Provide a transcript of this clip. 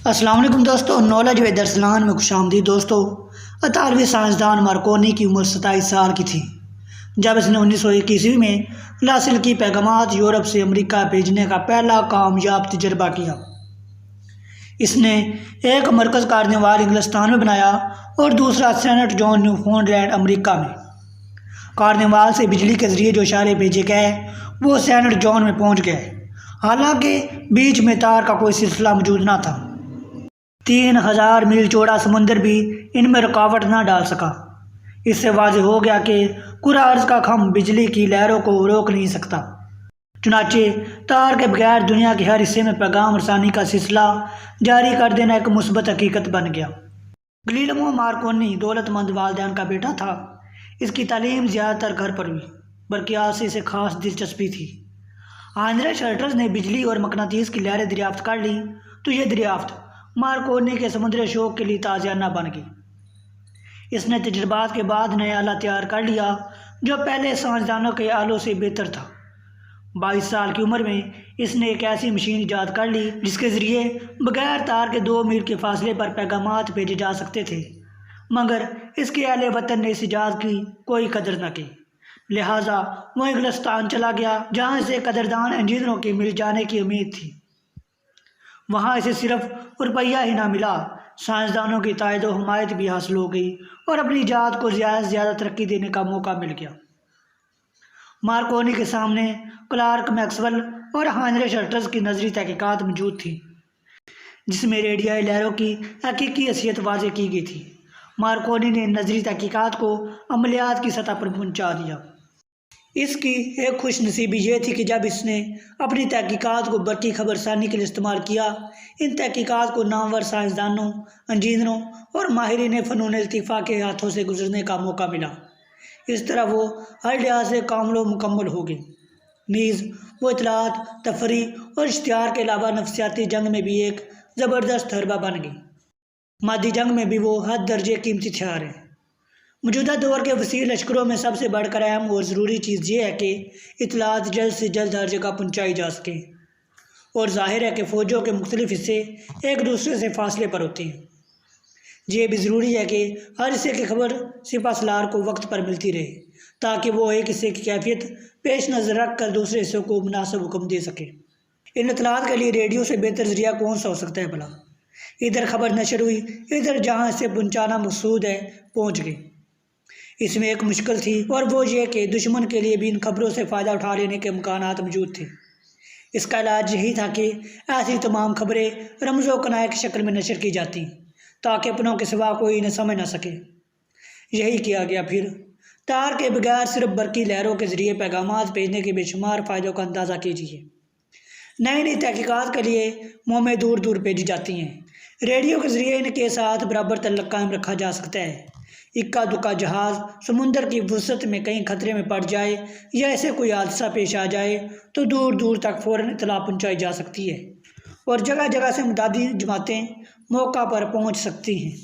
السلام علیکم دوستو، نالج ود ارسلان میں خوش آمدید دوستو۔ اطالوی سائنسدان مارکونی کی عمر 27 سال کی تھی جب اس نے 1921 میں لاسلکی پیغامات یورپ سے امریکہ بھیجنے کا پہلا کامیاب تجربہ کیا۔ اس نے ایک مرکز کارنیوال انگلستان میں بنایا اور دوسرا سینٹ جان نیو فاؤنڈ لینڈ امریکہ میں۔ کارنیوال سے بجلی کے ذریعے جو اشارے بھیجے گئے وہ سینٹ جان میں پہنچ گئے، حالانکہ بیچ میں تار کا کوئی سلسلہ موجود نہ تھا۔ 3000 میل چوڑا سمندر بھی ان میں رکاوٹ نہ ڈال سکا۔ اس سے واضح ہو گیا کہ کرہ ارض کا خم بجلی کی لہروں کو روک نہیں سکتا۔ چنانچہ تار کے بغیر دنیا کے ہر حصے میں پیغام رسانی کا سلسلہ جاری کر دینا ایک مثبت حقیقت بن گیا۔ گلیلمو مارکونی دولت مند والدین کا بیٹا تھا۔ اس کی تعلیم زیادہ تر گھر پر ہوئی، برقیات سے اسے خاص دلچسپی تھی۔ آندرے شرٹرز نے بجلی اور مقناطیس کی لہریں دریافت کر لیں تو یہ دریافت مارکونی کے سمندری شوق کے لیے تازیانہ بن گئی۔ اس نے تجربات کے بعد نیا آلہ تیار کر لیا جو پہلے سائنسدانوں کے آلوں سے بہتر تھا۔ 22 سال کی عمر میں اس نے ایک ایسی مشین ایجاد کر لی جس کے ذریعے بغیر تار کے 2 میل کے فاصلے پر پیغامات بھیجے جا سکتے تھے، مگر اس کے اہل وطن نے اس ایجاد کی کوئی قدر نہ کی، لہٰذا وہ انگلستان چلا گیا جہاں اسے قدردان انجینئروں کی مل جانے کی امید تھی۔ وہاں اسے صرف روپیہ ہی نہ ملا، سائنسدانوں کی تائید و حمایت بھی حاصل ہو گئی اور اپنی ایجاد کو زیادہ سے زیادہ ترقی دینے کا موقع مل گیا۔ مارکونی کے سامنے کلارک میکسویل اور ہنری شرٹرز کی نظری تحقیقات موجود تھیں جس میں ریڈیائی لہروں کی حقیقی حیثیت واضح کی گئی تھی۔ مارکونی نے نظری تحقیقات کو عملیات کی سطح پر پہنچا دیا۔ اس کی ایک خوش نصیبی یہ تھی کہ جب اس نے اپنی تحقیقات کو برقی خبر رسانی کے لیے استعمال کیا، ان تحقیقات کو نامور سائنسدانوں، انجینئروں اور ماہرین فنون لطیفہ کے ہاتھوں سے گزرنے کا موقع ملا۔ اس طرح وہ ہر لحاظ سے کامل و مکمل ہو گئی۔ نیز وہ اطلاعات، تفریح اور اشتہار کے علاوہ نفسیاتی جنگ میں بھی ایک زبردست حربہ بن گئی۔ مادی جنگ میں بھی وہ حد درجے قیمتی ہتھیار ہے۔ موجودہ دور کے وسیع لشکروں میں سب سے بڑھ کر اہم اور ضروری چیز یہ ہے کہ اطلاعات جلد سے جلد ہر جگہ پہنچائی جا سکیں، اور ظاہر ہے کہ فوجوں کے مختلف حصے ایک دوسرے سے فاصلے پر ہوتے ہیں۔ یہ بھی ضروری ہے کہ ہر حصے کی خبر سپہ سالار کو وقت پر ملتی رہے تاکہ وہ ایک حصے کی کیفیت پیش نظر رکھ کر دوسرے حصوں کو مناسب حکم دے سکے۔ ان اطلاعات کے لیے ریڈیو سے بہتر ذریعہ کون سا ہو سکتا ہے بھلا؟ ادھر خبر نشر ہوئی، ادھر جہاں اسے پہنچانا مقصود ہے پہنچ گئی۔ اس میں ایک مشکل تھی اور وہ یہ کہ دشمن کے لیے بھی ان خبروں سے فائدہ اٹھا لینے کے امکانات موجود تھے۔ اس کا علاج یہی تھا کہ ایسی تمام خبریں رمز و کنایہ کی شکل میں نشر کی جاتی تاکہ اپنوں کے سوا کوئی انہیں سمجھ نہ سکے۔ یہی کیا گیا۔ پھر تار کے بغیر صرف برقی لہروں کے ذریعے پیغامات بھیجنے کے بے شمار فائدوں کا اندازہ کیجیے۔ نئی نئی تحقیقات کے لیے مہمیں دور دور بھیجی جاتی ہیں۔ ریڈیو کے ذریعے ان کے ساتھ برابر تعلق قائم رکھا جا سکتا ہے۔ اکا دکا جہاز سمندر کی وسعت میں کہیں خطرے میں پڑ جائے یا ایسے کوئی حادثہ پیش آ جائے تو دور دور تک فوراً اطلاع پہنچائی جا سکتی ہے اور جگہ جگہ سے امدادی جماعتیں موقع پر پہنچ سکتی ہیں۔